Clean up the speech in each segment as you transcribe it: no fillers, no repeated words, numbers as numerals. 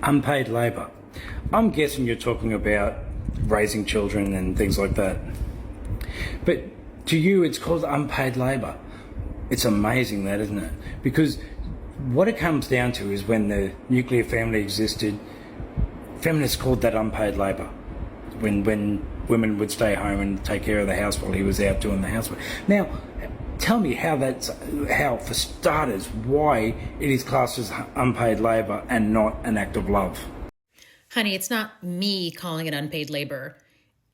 Unpaid labour. I'm guessing you're talking about raising children and things like that. But to you, it's called unpaid labour. It's amazing that, isn't it? Because what it comes down to is when the nuclear family existed, feminists called that unpaid labour. When women would stay home and take care of the house while he was out doing the housework. Now, tell me how, for starters, why it is classed as unpaid labour and not an act of love. Honey, it's not me calling it unpaid labor.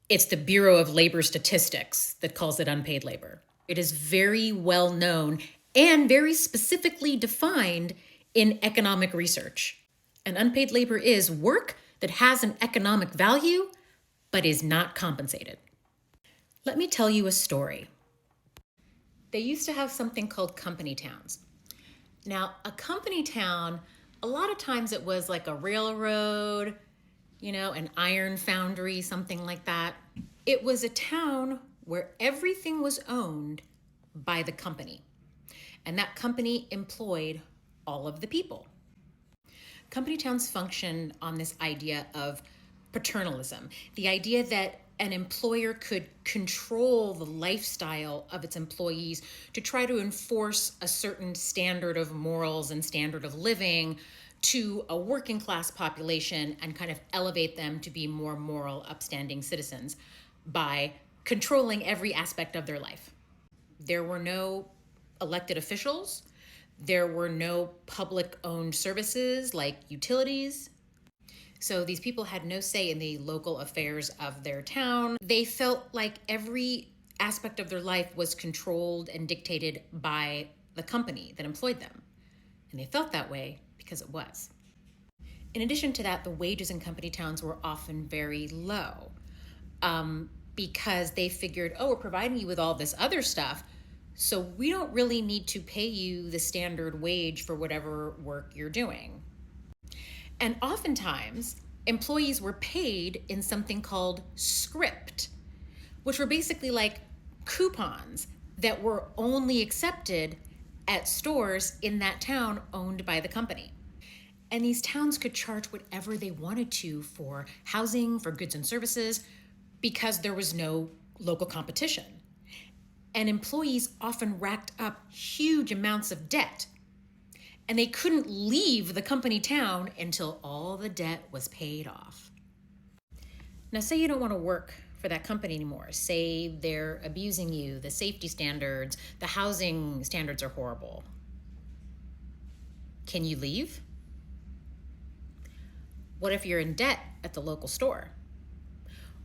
It's the Bureau of Labor Statistics that calls it unpaid labor. It is very well known and very specifically defined in economic research. And unpaid labor is work that has an economic value but is not compensated. Let me tell you a story. They used to have something called company towns. Now, a company town, a lot of times it was like a railroad, an iron foundry, something like that. It was a town where everything was owned by the company. And that company employed all of the people. Company towns function on this idea of paternalism, the idea that an employer could control the lifestyle of its employees to try to enforce a certain standard of morals and standard of living to a working class population and kind of elevate them to be more moral, upstanding citizens by controlling every aspect of their life. There were no elected officials. There were no public-owned services like utilities. So these people had no say in the local affairs of their town. They felt like every aspect of their life was controlled and dictated by the company that employed them. And they felt that way because it was. In addition to that, the wages in company towns were often very low because they figured, we're providing you with all this other stuff, so we don't really need to pay you the standard wage for whatever work you're doing. And oftentimes, employees were paid in something called script, which were basically like coupons that were only accepted at stores in that town owned by the company. And these towns could charge whatever they wanted to for housing, for goods and services, because there was no local competition. And employees often racked up huge amounts of debt. And they couldn't leave the company town until all the debt was paid off. Now, say you don't want to work for that company anymore. Say they're abusing you, the safety standards, the housing standards are horrible. Can you leave? What if you're in debt at the local store?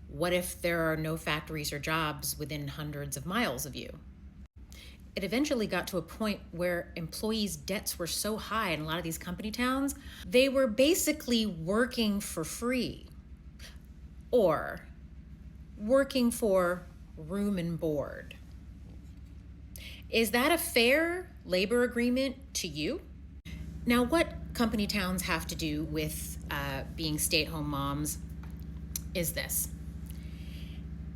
What if there are no factories or jobs within hundreds of miles of you? It eventually got to a point where employees' debts were so high in a lot of these company towns, they were basically working for free or working for room and board. Is that a fair labor agreement to you? Now, what company towns have to do with being stay-at-home moms is this.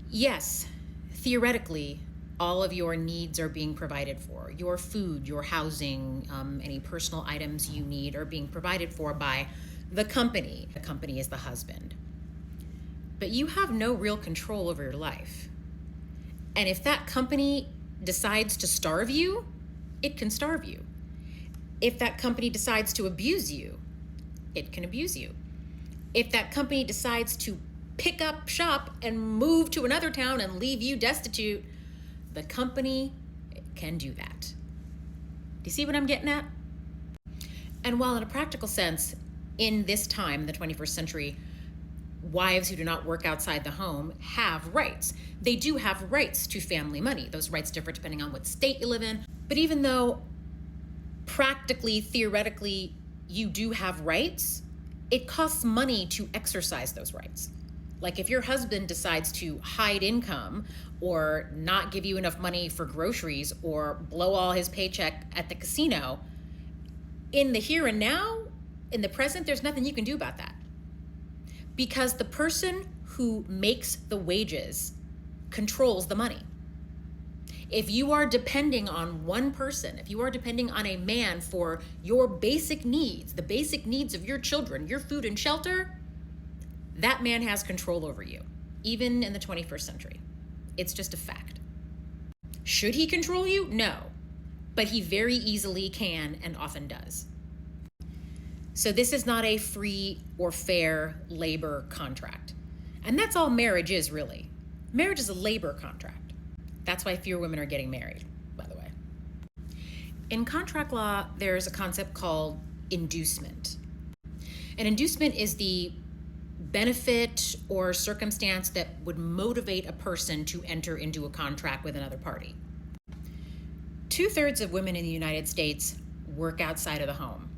Yes, theoretically, all of your needs are being provided for. Your food, your housing, any personal items you need are being provided for by the company. The company is the husband. But you have no real control over your life. And if that company decides to starve you, it can starve you. If that company decides to abuse you, it can abuse you. If that company decides to pick up shop and move to another town and leave you destitute, the company can do that. Do you see what I'm getting at? And while in a practical sense, in this time, the 21st century, wives who do not work outside the home have rights. They do have rights to family money. Those rights differ depending on what state you live in. But even though practically, theoretically, you do have rights, it costs money to exercise those rights. Like if your husband decides to hide income or not give you enough money for groceries or blow all his paycheck at the casino, in the here and now, in the present, there's nothing you can do about that. Because the person who makes the wages controls the money. If you are depending on one person, if you are depending on a man for your basic needs, the basic needs of your children, your food and shelter, that man has control over you, even in the 21st century. It's just a fact. Should he control you? No, but he very easily can and often does. So this is not a free or fair labor contract. And that's all marriage is, really. Marriage is a labor contract. That's why fewer women are getting married, by the way. In contract law, there's a concept called inducement. An inducement is the benefit or circumstance that would motivate a person to enter into a contract with another party. 2/3 of women in the United States work outside of the home.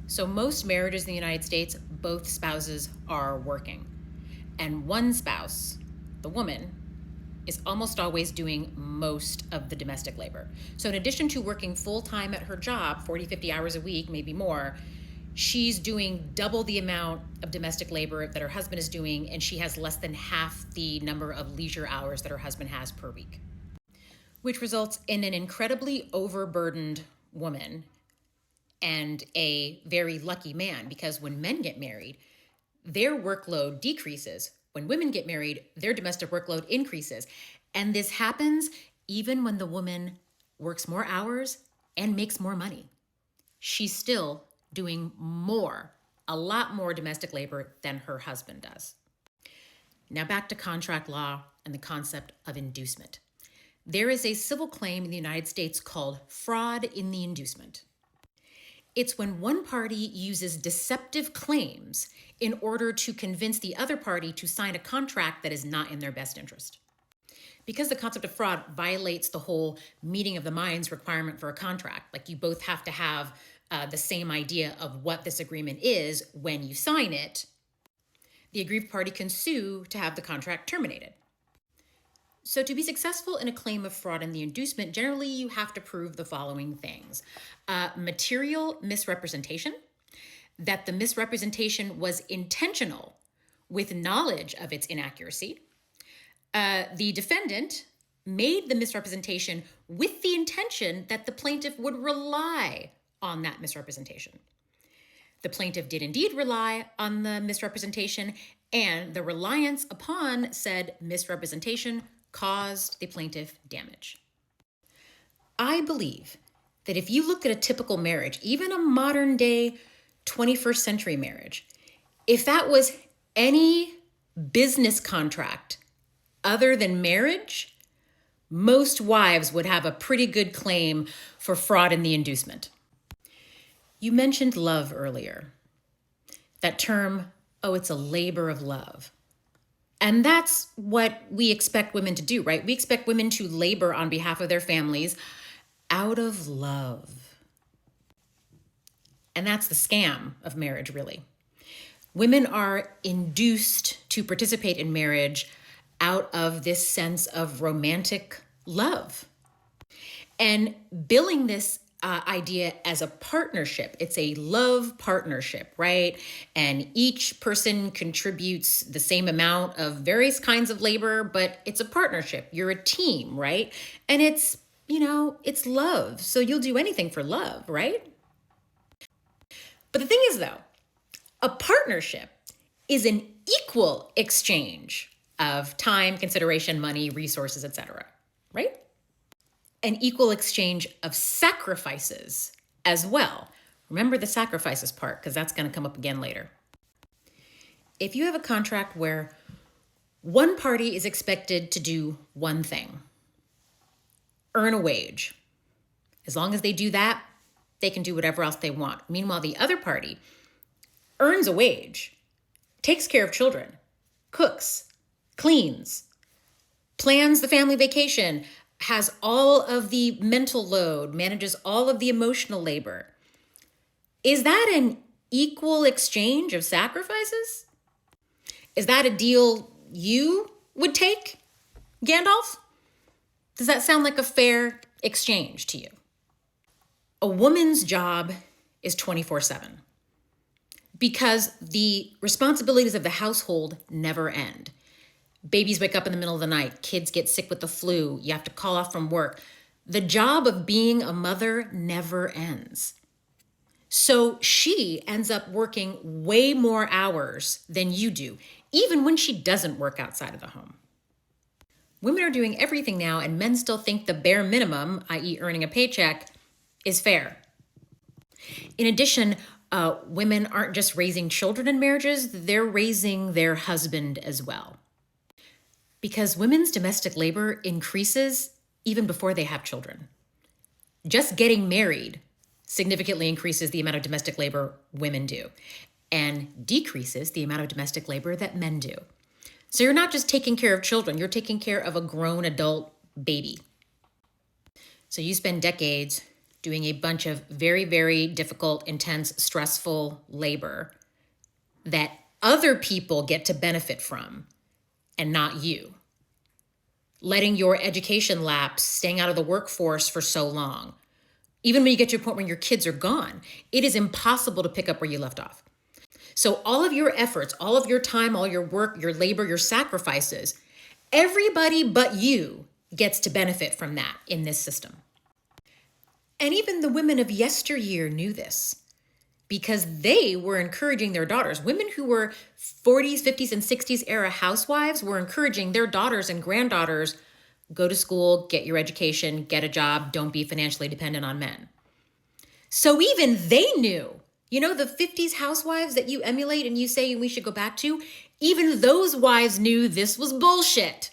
So most marriages in the United States, both spouses are working. And one spouse, the woman, is almost always doing most of the domestic labor. So in addition to working full-time at her job, 40, 50 hours a week, maybe more, she's doing double the amount of domestic labor that her husband is doing, and she has less than half the number of leisure hours that her husband has per week, which results in an incredibly overburdened woman and a very lucky man, because when men get married, their workload decreases. When women get married, their domestic workload increases. And this happens even when the woman works more hours and makes more money. She's still doing more, a lot more domestic labor than her husband does. Now back to contract law and the concept of inducement. There is a civil claim in the United States called fraud in the inducement. It's when one party uses deceptive claims in order to convince the other party to sign a contract that is not in their best interest. Because the concept of fraud violates the whole meeting of the minds requirement for a contract, like you both have to have the same idea of what this agreement is when you sign it, the aggrieved party can sue to have the contract terminated. So to be successful in a claim of fraud in the inducement, generally you have to prove the following things. Material misrepresentation, that the misrepresentation was intentional with knowledge of its inaccuracy. The defendant made the misrepresentation with the intention that the plaintiff would rely on that misrepresentation. The plaintiff did indeed rely on the misrepresentation, and the reliance upon said misrepresentation caused the plaintiff damage. I believe that if you look at a typical marriage, even a modern day 21st century marriage, if that was any business contract other than marriage, most wives would have a pretty good claim for fraud in the inducement. You mentioned love earlier. That term, oh, it's a labor of love. And that's what we expect women to do, right? We expect women to labor on behalf of their families out of love. And that's the scam of marriage, really. Women are induced to participate in marriage out of this sense of romantic love. And billing this idea as a partnership. It's a love partnership, right? And each person contributes the same amount of various kinds of labor, but it's a partnership. You're a team, right? And it's, it's love. So you'll do anything for love, right? But the thing is, though, a partnership is an equal exchange of time, consideration, money, resources, etc., right? An equal exchange of sacrifices as well. Remember the sacrifices part, because that's going to come up again later. If you have a contract where one party is expected to do one thing, earn a wage, as long as they do that, they can do whatever else they want. Meanwhile, the other party earns a wage, takes care of children, cooks, cleans, plans the family vacation, has all of the mental load, manages all of the emotional labor. Is that an equal exchange of sacrifices? Is that a deal you would take, Gandalf? Does that sound like a fair exchange to you? A woman's job is 24/7 because the responsibilities of the household never end. Babies wake up in the middle of the night. Kids get sick with the flu. You have to call off from work. The job of being a mother never ends. So she ends up working way more hours than you do, even when she doesn't work outside of the home. Women are doing everything now, and men still think the bare minimum, i.e., earning a paycheck, is fair. In addition, women aren't just raising children in marriages, they're raising their husband as well. Because women's domestic labor increases even before they have children. Just getting married significantly increases the amount of domestic labor women do and decreases the amount of domestic labor that men do. So you're not just taking care of children, you're taking care of a grown adult baby. So you spend decades doing a bunch of very, very difficult, intense, stressful labor that other people get to benefit from and not you. Letting your education lapse, staying out of the workforce for so long. Even when you get to a point where your kids are gone, it is impossible to pick up where you left off. So all of your efforts, all of your time, all your work, your labor, your sacrifices, everybody but you gets to benefit from that in this system. And even the women of yesteryear knew this because they were encouraging their daughters. Women who were 40s, 50s, and 60s era housewives were encouraging their daughters and granddaughters, go to school, get your education, get a job, don't be financially dependent on men. So even they knew, you know, the 50s housewives that you emulate and you say we should go back to, even those wives knew this was bullshit.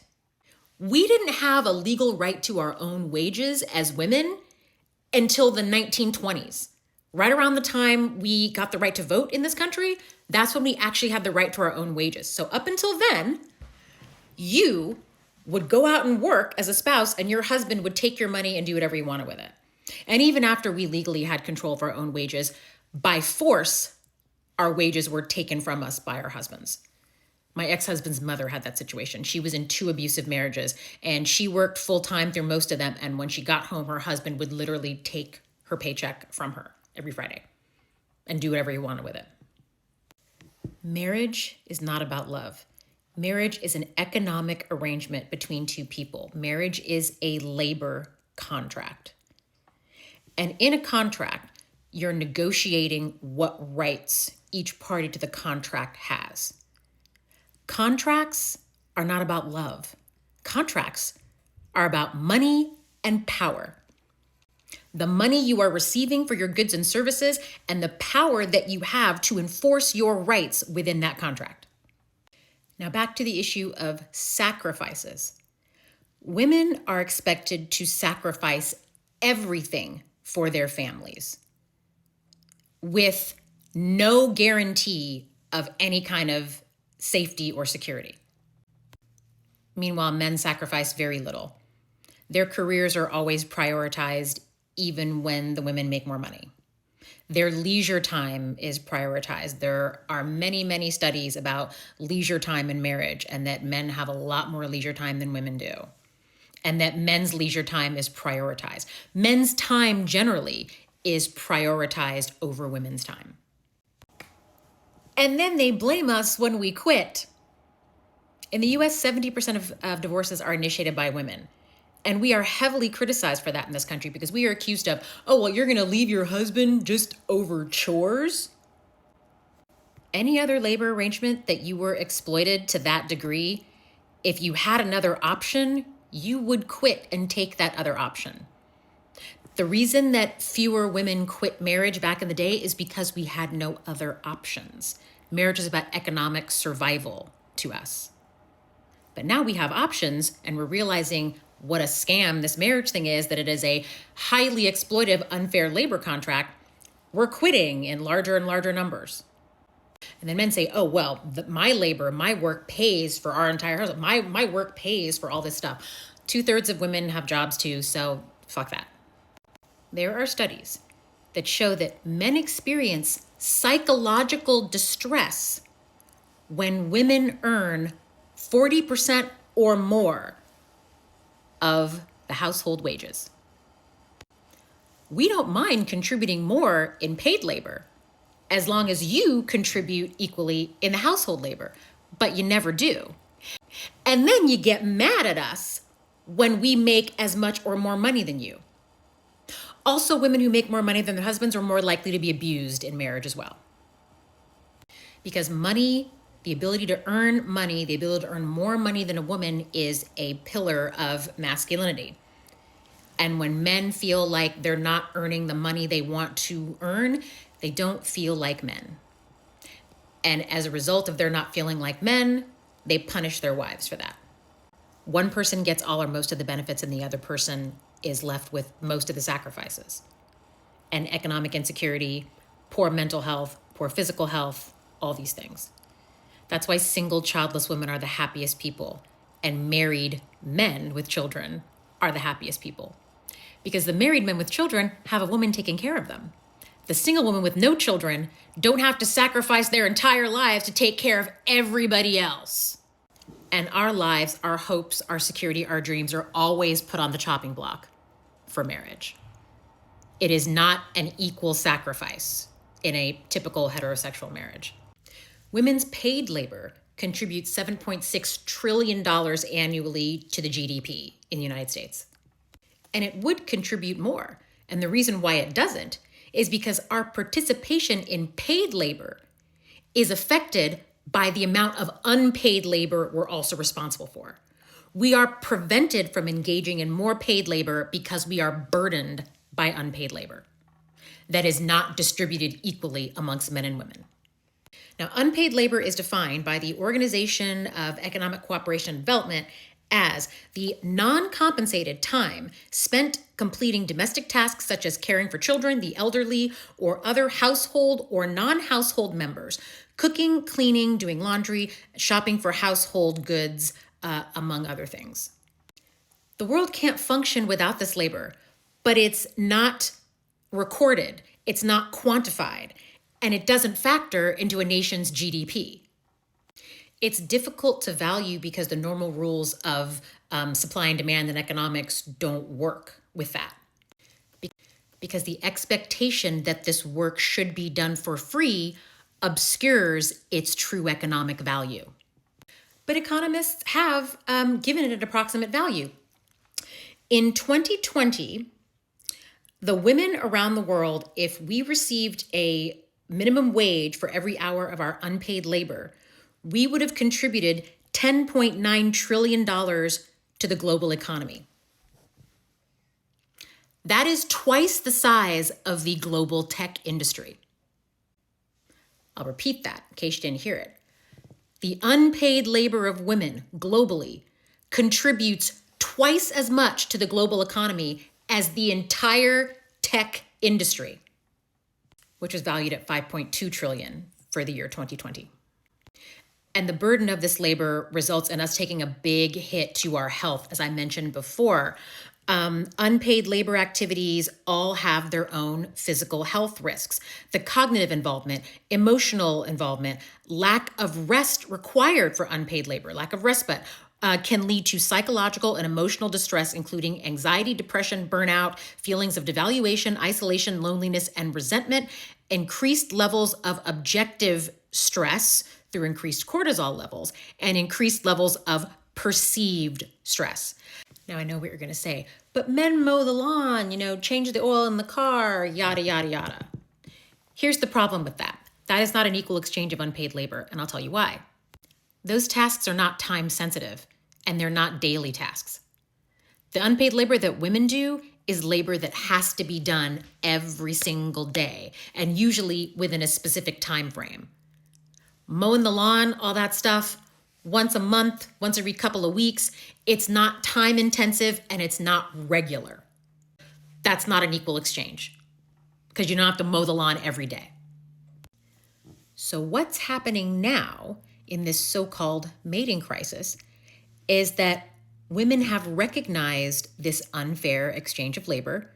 We didn't have a legal right to our own wages as women until the 1920s. Right around the time we got the right to vote in this country, that's when we actually had the right to our own wages. So up until then, you would go out and work as a spouse and your husband would take your money and do whatever you wanted with it. And even after we legally had control of our own wages, by force, our wages were taken from us by our husbands. My ex-husband's mother had that situation. She was in 2 abusive marriages and she worked full-time through most of them. And when she got home, her husband would literally take her paycheck from her every Friday and do whatever he wanted with it. Marriage is not about love. Marriage is an economic arrangement between two people. Marriage is a labor contract. And in a contract, you're negotiating what rights each party to the contract has. Contracts are not about love. Contracts are about money and power. The money you are receiving for your goods and services and the power that you have to enforce your rights within that contract. Now back to the issue of sacrifices. Women are expected to sacrifice everything for their families with no guarantee of any kind of safety or security. Meanwhile, men sacrifice very little. Their careers are always prioritized even when the women make more money. Their leisure time is prioritized. There are many, many studies about leisure time in marriage and that men have a lot more leisure time than women do. And that men's leisure time is prioritized. Men's time generally is prioritized over women's time. And then they blame us when we quit. In the US, 70% of divorces are initiated by women. And we are heavily criticized for that in this country because we are accused of, oh, well, you're going to leave your husband just over chores? Any other labor arrangement that you were exploited to that degree, if you had another option, you would quit and take that other option. The reason that fewer women quit marriage back in the day is because we had no other options. Marriage is about economic survival to us. But now we have options and we're realizing what a scam this marriage thing is, that it is a highly exploitive, unfair labor contract. We're quitting in larger and larger numbers. And then men say, oh, well, my labor, my work pays for our entire house. My work pays for all this stuff. 2/3 of women have jobs too, so fuck that. There are studies that show that men experience psychological distress when women earn 40% or more of the household wages. We don't mind contributing more in paid labor as long as you contribute equally in the household labor, but you never do. And then you get mad at us when we make as much or more money than you. Also, women who make more money than their husbands are more likely to be abused in marriage as well. Because money, the ability to earn money, the ability to earn more money than a woman is a pillar of masculinity. And when men feel like they're not earning the money they want to earn, they don't feel like men. And as a result of their not feeling like men, they punish their wives for that. One person gets all or most of the benefits and the other person is left with most of the sacrifices. And economic insecurity, poor mental health, poor physical health, all these things. That's why single childless women are the happiest people, and married men with children are the happiest people. Because the married men with children have a woman taking care of them. The single women with no children don't have to sacrifice their entire lives to take care of everybody else. And our lives, our hopes, our security, our dreams are always put on the chopping block for marriage. It is not an equal sacrifice in a typical heterosexual marriage. Women's paid labor contributes $7.6 trillion annually to the GDP in the United States. And it would contribute more. And the reason why it doesn't is because our participation in paid labor is affected by the amount of unpaid labor we're also responsible for. We are prevented from engaging in more paid labor because we are burdened by unpaid labor that is not distributed equally amongst men and women. Now, unpaid labor is defined by the Organization of Economic Cooperation and Development as the non-compensated time spent completing domestic tasks such as caring for children, the elderly, or other household or non-household members, cooking, cleaning, doing laundry, shopping for household goods, among other things. The world can't function without this labor, but it's not recorded, it's not quantified, and it doesn't factor into a nation's GDP. It's difficult to value because the normal rules of supply and demand and economics don't work with that. Because the expectation that this work should be done for free obscures its true economic value. But economists have given it an approximate value. In 2020, the women around the world, if we received a minimum wage for every hour of our unpaid labor, we would have contributed $10.9 trillion to the global economy. That is twice the size of the global tech industry. I'll repeat that in case you didn't hear it. The unpaid labor of women globally contributes twice as much to the global economy as the entire tech industry, which was valued at $5.2 trillion for the year 2020. And the burden of this labor results in us taking a big hit to our health, as I mentioned before. Unpaid labor activities all have their own physical health risks. The cognitive involvement, emotional involvement, lack of rest required for unpaid labor, lack of respite, can lead to psychological and emotional distress, including anxiety, depression, burnout, feelings of devaluation, isolation, loneliness, and resentment, increased levels of objective stress through increased cortisol levels, and increased levels of perceived stress. Now, I know what you're going to say, but men mow the lawn, change the oil in the car, yada, yada, yada. Here's the problem with that. That is not an equal exchange of unpaid labor, and I'll tell you why. Those tasks are not time sensitive, and they're not daily tasks. The unpaid labor that women do is labor that has to be done every single day, and usually within a specific time frame. Mowing the lawn, all that stuff, once a month, once every couple of weeks, it's not time intensive and it's not regular. That's not an equal exchange because you don't have to mow the lawn every day. So what's happening now in this so-called mating crisis is that women have recognized this unfair exchange of labor.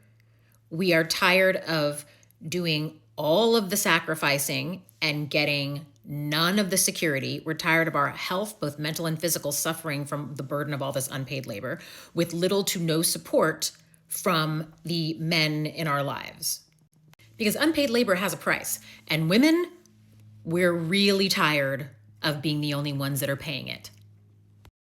We are tired of doing all of the sacrificing and getting none of the security. We're tired of our health, both mental and physical, suffering from the burden of all this unpaid labor, with little to no support from the men in our lives. Because unpaid labor has a price, and women, we're really tired of being the only ones that are paying it.